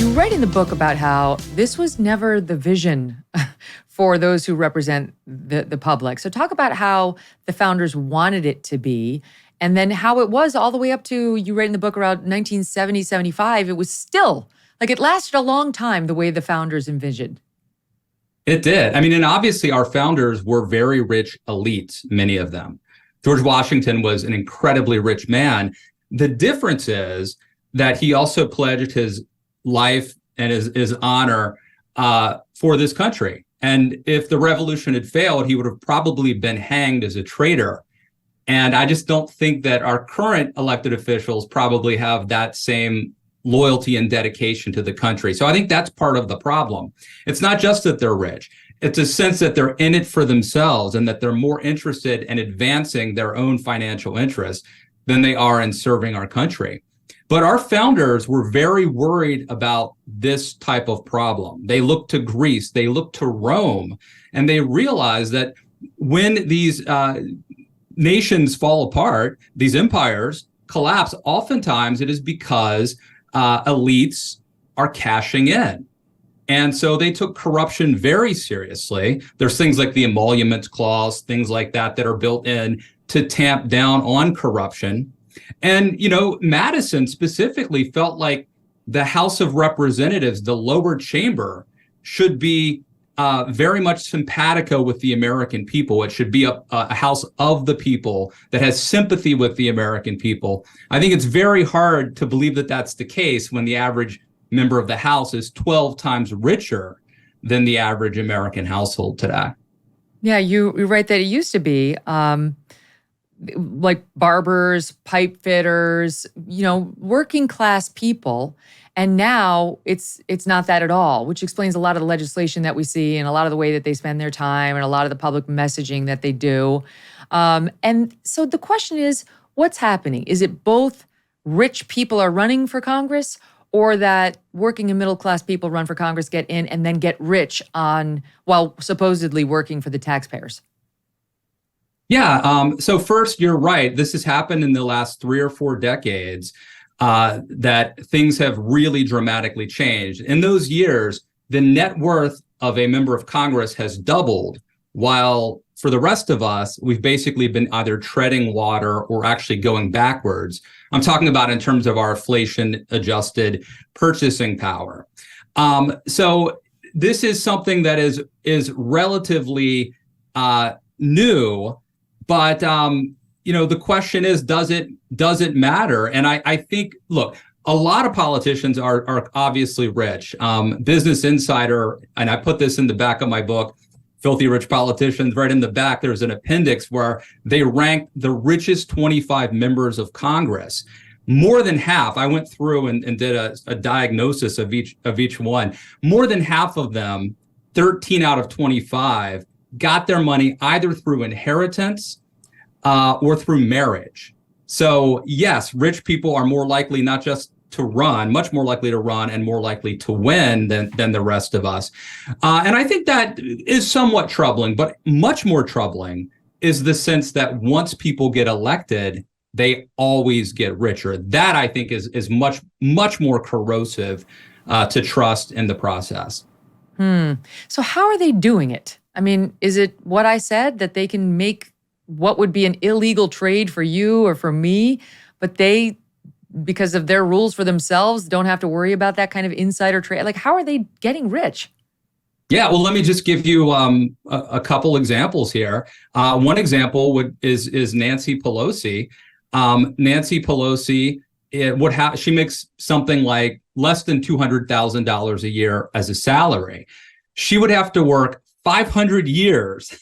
You write in the book about how this was never the vision for those who represent the public. So talk about how the founders wanted it to be, and then how it was all the way up to, you write in the book, around 1970, 75. It was still, like, it lasted a long time the way the founders envisioned. It did. I mean, and obviously our founders were very rich elites, many of them. George Washington was an incredibly rich man. The difference is that he also pledged his life and his honor for this country. And if the revolution had failed, he would have probably been hanged as a traitor. And I just don't think that our current elected officials probably have that same loyalty and dedication to the country. So I think that's part of the problem. It's not just that they're rich. It's a sense that they're in it for themselves and that they're more interested in advancing their own financial interests than they are in serving our country. But our founders were very worried about this type of problem. They looked to Greece, they looked to Rome, and they realized that when these nations fall apart, these empires collapse, oftentimes it is because elites are cashing in. And so they took corruption very seriously. There's things like the emolument clause, things like that are built in to tamp down on corruption. And, you know, Madison specifically felt like the House of Representatives, the lower chamber, should be very much simpatico with the American people. It should be a house of the people that has sympathy with the American people. I think it's very hard to believe that that's the case when the average member of the House is 12 times richer than the average American household today. Yeah, you write that it used to be like barbers, pipe fitters, you know, working class people. And now it's not that at all, which explains a lot of the legislation that we see and a lot of the way that they spend their time and a lot of the public messaging that they do. And so the question is, what's happening? Is it both rich people are running for Congress, or that working and middle class people run for Congress, get in, and then get rich while supposedly working for the taxpayers? Yeah. So first, you're right. This has happened in the last 3 or 4 decades, that things have really dramatically changed. In those years, the net worth of a member of Congress has doubled, while for the rest of us, we've basically been either treading water or actually going backwards. I'm talking about in terms of our inflation-adjusted purchasing power. So this is something that is relatively new. But, you know, the question is, does it matter? And I think, look, a lot of politicians are obviously rich. Business Insider, and I put this in the back of my book, Filthy Rich Politicians, right in the back, there's an appendix where they ranked the richest 25 members of Congress. More than half, I went through and did a diagnosis of each one. More than half of them, 13 out of 25, got their money either through inheritance or through marriage. So yes, rich people are more likely not just to run, much more likely to run and more likely to win than the rest of us. And I think that is somewhat troubling, but much more troubling is the sense that once people get elected, they always get richer. That, I think, is much, much more corrosive to trust in the process. So how are they doing it? I mean, is it what I said, that they can make what would be an illegal trade for you or for me, but they, because of their rules for themselves, don't have to worry about that kind of insider trade? Like, how are they getting rich? Yeah, well, let me just give you a couple examples here. One example is Nancy Pelosi. Nancy Pelosi, she makes something like less than $200,000 a year as a salary. She would have to work 500 years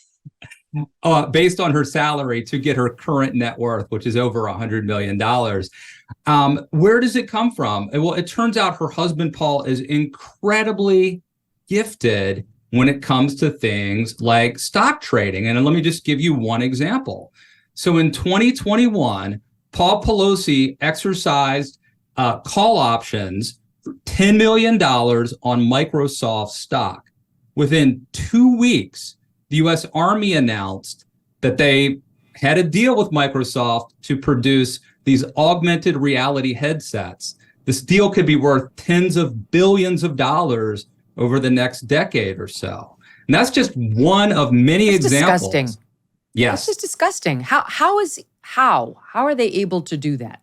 based on her salary to get her current net worth, which is over $100 million. Where does it come from? Well, it turns out her husband, Paul, is incredibly gifted when it comes to things like stock trading. And let me just give you one example. So in 2021, Paul Pelosi exercised call options for $10 million on Microsoft stock. Within 2 weeks, the U.S. Army announced that they had a deal with Microsoft to produce these augmented reality headsets This deal could be worth tens of billions of dollars over the next decade or so. And that's just one of many examples. Disgusting. Yes. That's just disgusting. How are they able to do that?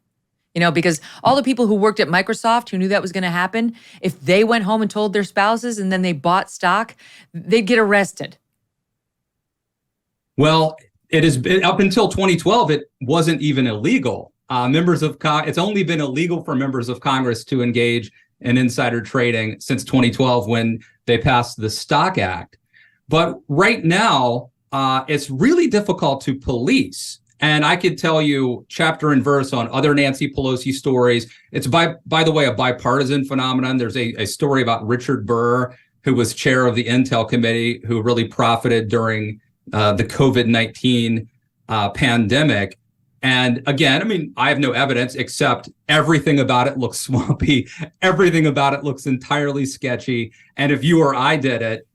Because all the people who worked at Microsoft who knew that was going to happen, if they went home and told their spouses and then they bought stock, they'd get arrested. Well, up until 2012, it wasn't even illegal. It's only been illegal for members of Congress to engage in insider trading since 2012 when they passed the Stock Act. But right now, it's really difficult to police. And I could tell you chapter and verse on other Nancy Pelosi stories. It's, by the way, a bipartisan phenomenon. There's a story about Richard Burr, who was chair of the Intel Committee, who really profited during the COVID-19 pandemic. And again, I have no evidence except everything about it looks swampy. Everything about it looks entirely sketchy. And if you or I did it,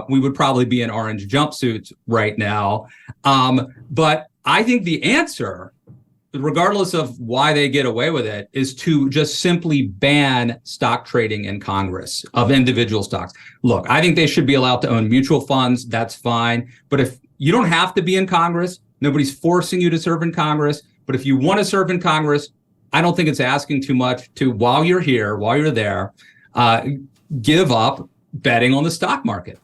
we would probably be in orange jumpsuits right now. But I think the answer, regardless of why they get away with it, is to just simply ban stock trading in Congress of individual stocks. Look, I think they should be allowed to own mutual funds. That's fine. But if you don't have to be in Congress, nobody's forcing you to serve in Congress. But if you want to serve in Congress, I don't think it's asking too much to, while you're here, while you're there, give up betting on the stock market.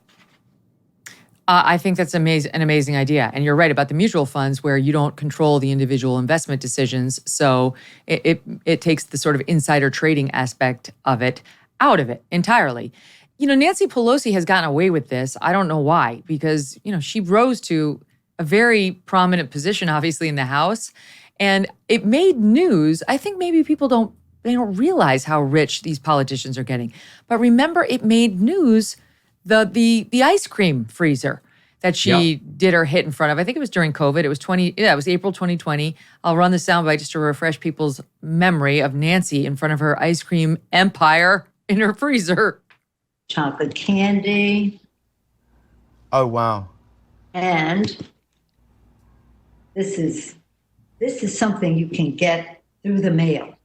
I think that's an amazing idea. And you're right about the mutual funds where you don't control the individual investment decisions. So it takes the sort of insider trading aspect of it out of it entirely. Nancy Pelosi has gotten away with this. I don't know why, because, she rose to a very prominent position, obviously, in the House. And it made news. I think maybe people don't realize how rich these politicians are getting. But remember, it made news, the ice cream freezer that she did her hit in front of. I think it was during COVID. It was April 2020. I'll run the soundbite just to refresh people's memory of Nancy in front of her ice cream empire in her freezer. Chocolate candy. Oh, wow. And this is something you can get through the mail.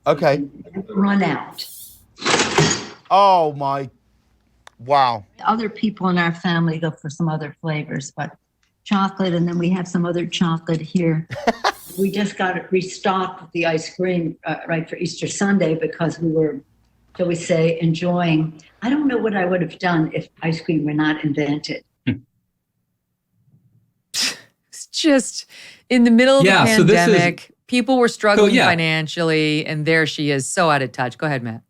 Okay. You never run out. Oh, my. Wow. Other people in our family go for some other flavors, but chocolate, and then we have some other chocolate here. We just got it restocked with the ice cream right for Easter Sunday because we were, shall we say, enjoying. I don't know what I would have done if ice cream were not invented. It's just in the middle of the pandemic, people were struggling financially, and there she is, so out of touch. Go ahead, Matt.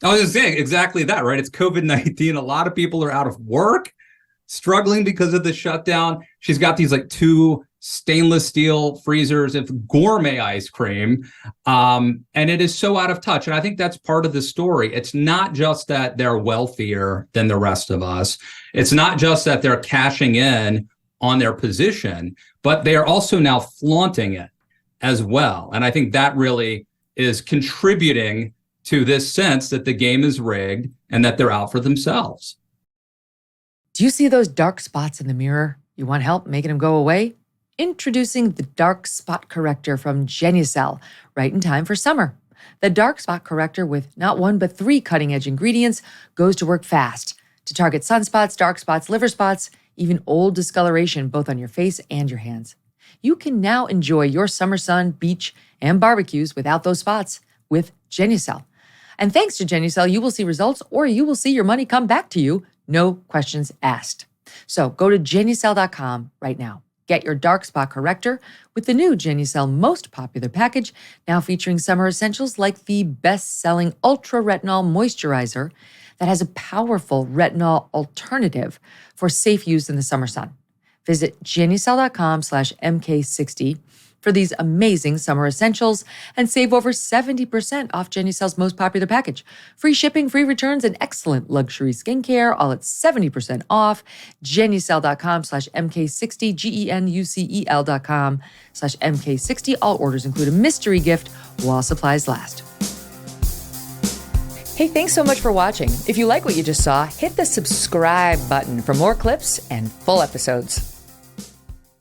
I was just saying exactly that, right? It's COVID-19. A lot of people are out of work, struggling because of the shutdown. She's got these 2 stainless steel freezers of gourmet ice cream. And it is so out of touch. And I think that's part of the story. It's not just that they're wealthier than the rest of us. It's not just that they're cashing in on their position, but they are also now flaunting it as well. And I think that really is contributing to this sense that the game is rigged and that they're out for themselves. Do you see those dark spots in the mirror? You want help making them go away? Introducing the Dark Spot Corrector from Genucel, right in time for summer. The Dark Spot Corrector, with not 1 but 3 cutting-edge ingredients, goes to work fast to target sunspots, dark spots, liver spots, even old discoloration, both on your face and your hands. You can now enjoy your summer sun, beach, and barbecues without those spots with Genucel. And thanks to Genucel, you will see results, or you will see your money come back to you, no questions asked. So go to Genucel.com right now. Get your dark spot corrector with the new Genucel most popular package, now featuring summer essentials like the best-selling Ultra Retinol Moisturizer that has a powerful retinol alternative for safe use in the summer sun. Visit Genucel.com/MK60 for these amazing summer essentials and save over 70% off Genucel's most popular package. Free shipping, free returns, and excellent luxury skincare, all at 70% off. Genucel.com/MK60, GENUCEL.com/MK60. All orders include a mystery gift while supplies last. Hey, thanks so much for watching. If you like what you just saw, hit the subscribe button for more clips and full episodes.